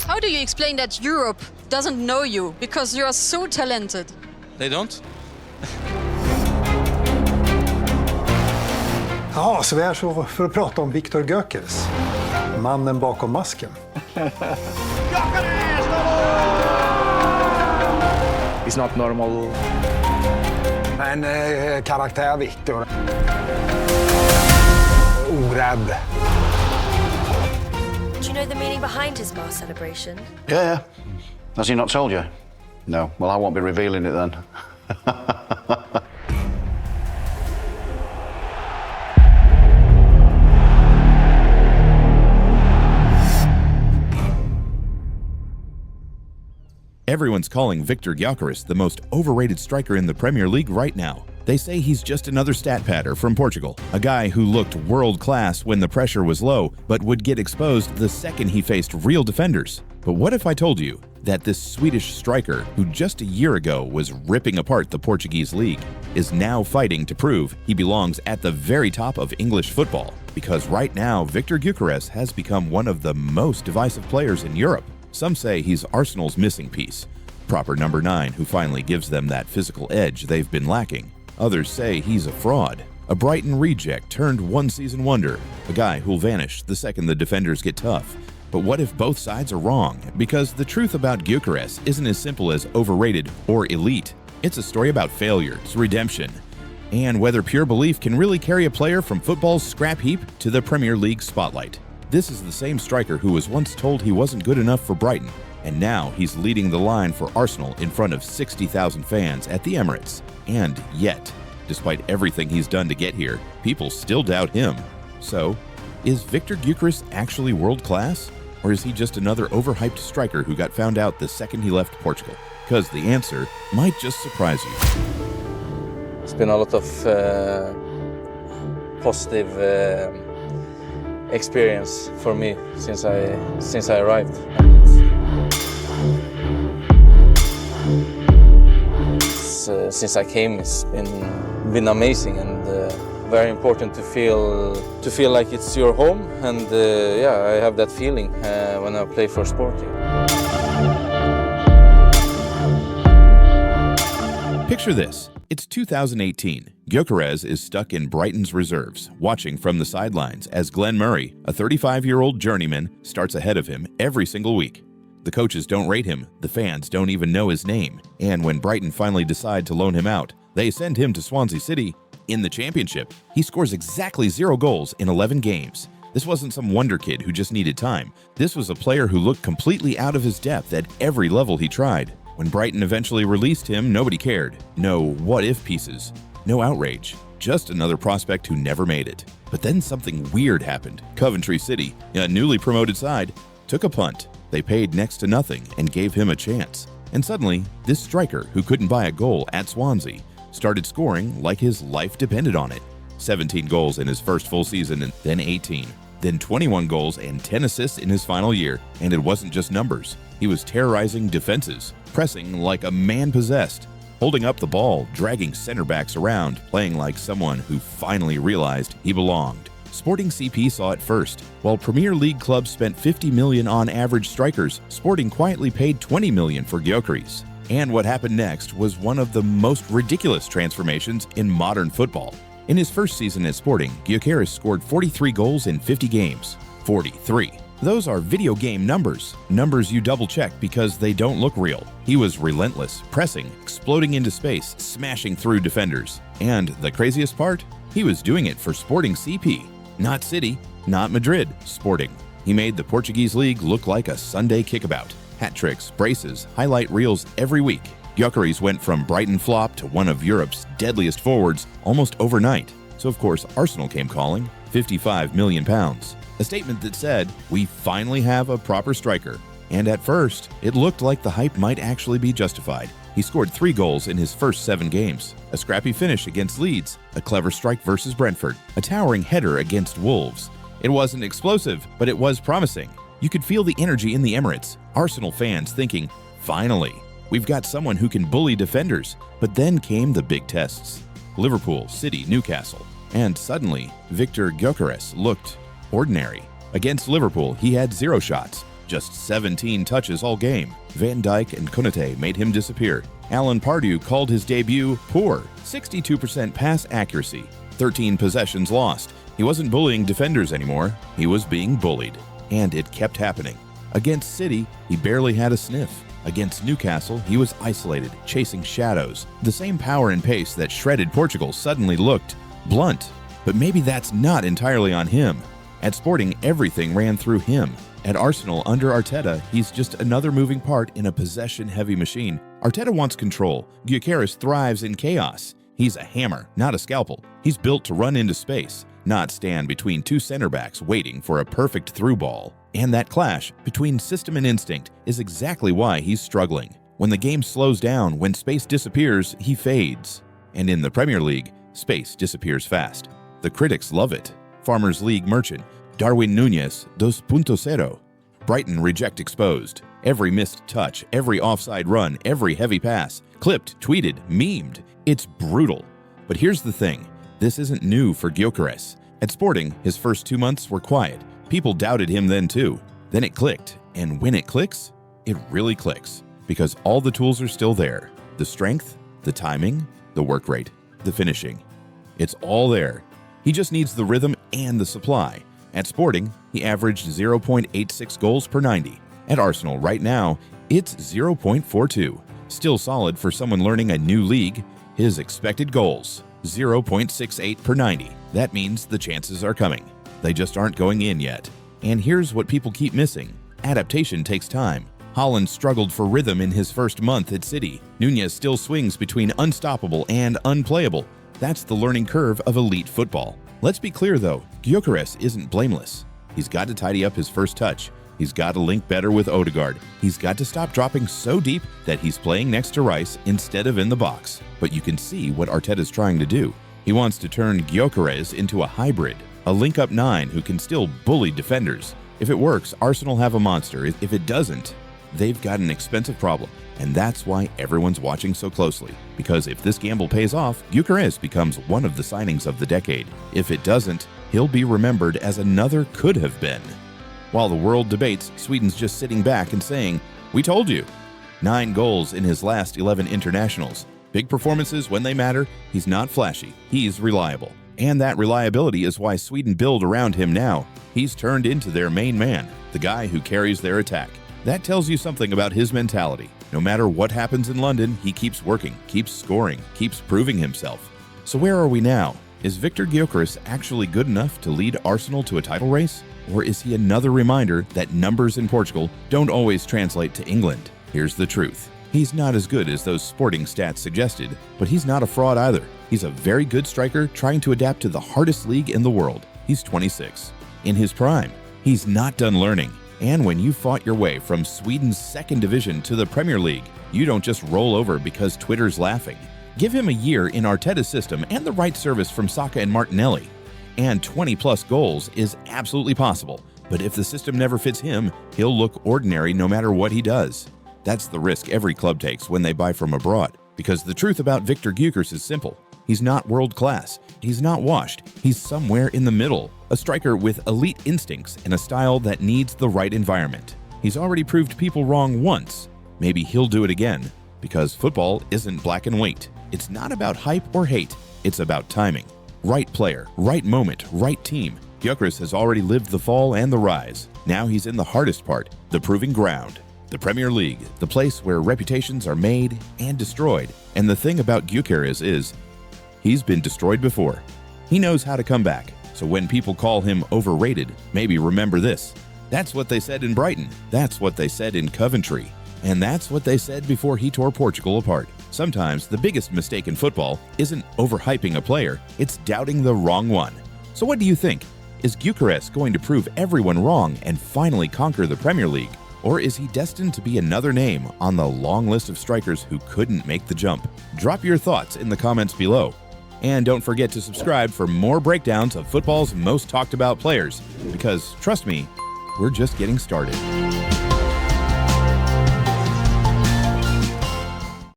How do you explain that Europe doesn't know you because you are so talented? They don't? Ja, så vi är så för att prata om Viktor Gyökeres, mannen bakom masken. He's not normal. En karaktär, Viktor. Orädd. Do you know the meaning behind his Mars celebration? Yeah. Has he not told you? No. Well, I won't be revealing it then. Everyone's calling Viktor Gyökeres the most overrated striker in the Premier League right now. They say he's just another stat padder from Portugal, a guy who looked world-class when the pressure was low, but would get exposed the second he faced real defenders. But what if I told you that this Swedish striker, who just a year ago was ripping apart the Portuguese league, is now fighting to prove he belongs at the very top of English football? Because right now, Viktor Gyökeres has become one of the most divisive players in Europe. Some say he's Arsenal's missing piece, proper number 9 who finally gives them that physical edge they've been lacking. Others say he's a fraud, a Brighton reject turned one-season wonder, a guy who'll vanish the second the defenders get tough. But what if both sides are wrong? Because the truth about Gyökeres isn't as simple as overrated or elite. It's a story about failures, redemption, and whether pure belief can really carry a player from football's scrap heap to the Premier League spotlight. This is the same striker who was once told he wasn't good enough for Brighton, and now he's leading the line for Arsenal in front of 60,000 fans at the Emirates. And yet, despite everything he's done to get here, people still doubt him. So, is Viktor Gyökeres actually world-class? Or is he just another overhyped striker who got found out the second he left Portugal? Because the answer might just surprise you. It's been a lot of positive experience for me since I arrived. Since I came, it's been amazing and very important to feel like it's your home. And yeah, I have that feeling when I play for Sporting. Picture this. It's 2018. Gyökeres is stuck in Brighton's reserves, watching from the sidelines as Glenn Murray, a 35-year-old journeyman, starts ahead of him every single week. The coaches don't rate him, the fans don't even know his name, and when Brighton finally decide to loan him out, they send him to Swansea City. In the Championship, he scores exactly 0 goals in 11 games. This wasn't some wonder kid who just needed time. This was a player who looked completely out of his depth at every level he tried. When Brighton eventually released him, nobody cared. No what-if pieces. No outrage. Just another prospect who never made it. But then something weird happened. Coventry City, a newly promoted side, took a punt. They paid next to nothing and gave him a chance. And suddenly, this striker who couldn't buy a goal at Swansea started scoring like his life depended on it. 17 goals in his first full season, and then 18. Then 21 goals and 10 assists in his final year. And it wasn't just numbers. He was terrorizing defenses, pressing like a man possessed, holding up the ball, dragging center backs around, playing like someone who finally realized he belonged. Sporting CP saw it first. While Premier League clubs spent $50 million on average strikers, Sporting quietly paid $20 million for Gyökeres. And what happened next was one of the most ridiculous transformations in modern football. In his first season at Sporting, Gyökeres scored 43 goals in 50 games. 43. Those are video game numbers. Numbers you double-check because they don't look real. He was relentless, pressing, exploding into space, smashing through defenders. And the craziest part? He was doing it for Sporting CP. Not City, not Madrid, Sporting. He made the Portuguese league look like a Sunday kickabout. Hat tricks, braces, highlight reels every week. Gyökeres went from Brighton flop to one of Europe's deadliest forwards almost overnight. So of course Arsenal came calling, £55 million. A statement that said, "We finally have a proper striker." And at first, it looked like the hype might actually be justified. He scored 3 goals in his first 7 games, a scrappy finish against Leeds, a clever strike versus Brentford, a towering header against Wolves. It wasn't explosive, but it was promising. You could feel the energy in the Emirates, Arsenal fans thinking, finally, we've got someone who can bully defenders. But then came the big tests. Liverpool, City, Newcastle. And suddenly, Viktor Gyökeres looked ordinary. Against Liverpool, he had 0 shots. just 17 touches all game. Van Dijk and Konate made him disappear. Alan Pardew called his debut poor, 62% pass accuracy, 13 possessions lost. He wasn't bullying defenders anymore, he was being bullied. And it kept happening. Against City, he barely had a sniff. Against Newcastle, he was isolated, chasing shadows. The same power and pace that shredded Portugal suddenly looked blunt. But maybe that's not entirely on him. At Sporting, everything ran through him. At Arsenal, under Arteta, he's just another moving part in a possession-heavy machine. Arteta wants control. Gyökeres thrives in chaos. He's a hammer, not a scalpel. He's built to run into space, not stand between two center backs waiting for a perfect through ball. And that clash between system and instinct is exactly why he's struggling. When the game slows down, when space disappears, he fades. And in the Premier League, space disappears fast. The critics love it. Farmers League merchant Darwin Núñez 2.0. Brighton reject exposed. Every missed touch, every offside run, every heavy pass, clipped, tweeted, memed. It's brutal. But here's the thing. This isn't new for Gyökeres. At Sporting, his first 2 months were quiet. People doubted him then too. Then it clicked. And when it clicks, it really clicks. Because all the tools are still there. The strength, the timing, the work rate, the finishing. It's all there. He just needs the rhythm and the supply. At Sporting, he averaged 0.86 goals per 90. At Arsenal right now, it's 0.42. Still solid for someone learning a new league. His expected goals, 0.68 per 90. That means the chances are coming. They just aren't going in yet. And here's what people keep missing. Adaptation takes time. Haaland struggled for rhythm in his first month at City. Núñez still swings between unstoppable and unplayable. That's the learning curve of elite football. Let's be clear though, Gyökeres isn't blameless. He's got to tidy up his first touch. He's got to link better with Odegaard. He's got to stop dropping so deep that he's playing next to Rice instead of in the box. But you can see what Arteta's trying to do. He wants to turn Gyökeres into a hybrid, a link-up 9 who can still bully defenders. If it works, Arsenal have a monster. If it doesn't, they've got an expensive problem. And that's why everyone's watching so closely. Because if this gamble pays off, Gyökeres becomes one of the signings of the decade. If it doesn't, he'll be remembered as another could have been. While the world debates, Sweden's just sitting back and saying, "We told you." 9 goals in his last 11 internationals. Big performances when they matter. He's not flashy. He's reliable. And that reliability is why Sweden build around him now. He's turned into their main man, the guy who carries their attack. That tells you something about his mentality. No matter what happens in London, he keeps working, keeps scoring, keeps proving himself. So where are we now? Is Viktor Gyokeres actually good enough to lead Arsenal to a title race? Or is he another reminder that numbers in Portugal don't always translate to England? Here's the truth. He's not as good as those Sporting stats suggested, but he's not a fraud either. He's a very good striker trying to adapt to the hardest league in the world. He's 26. In his prime, he's not done learning. And when you fought your way from Sweden's second division to the Premier League, you don't just roll over because Twitter's laughing. Give him a year in Arteta's system and the right service from Saka and Martinelli. And 20-plus goals is absolutely possible. But if the system never fits him, he'll look ordinary no matter what he does. That's the risk every club takes when they buy from abroad. Because the truth about Viktor Gyökeres is simple. He's not world-class. He's not washed. He's somewhere in the middle. A striker with elite instincts and a style that needs the right environment. He's already proved people wrong once. Maybe he'll do it again. Because football isn't black and white. It's not about hype or hate. It's about timing. Right player, right moment, right team. Gyökeres has already lived the fall and the rise. Now he's in the hardest part, the proving ground. The Premier League, the place where reputations are made and destroyed. And the thing about Gyökeres is, he's been destroyed before. He knows how to come back. So when people call him overrated, maybe remember this. That's what they said in Brighton. That's what they said in Coventry. And that's what they said before he tore Portugal apart. Sometimes the biggest mistake in football isn't overhyping a player, it's doubting the wrong one. So what do you think? Is Gyökeres going to prove everyone wrong and finally conquer the Premier League? Or is he destined to be another name on the long list of strikers who couldn't make the jump? Drop your thoughts in the comments below. And don't forget to subscribe for more breakdowns of football's most talked about players, because trust me, we're just getting started.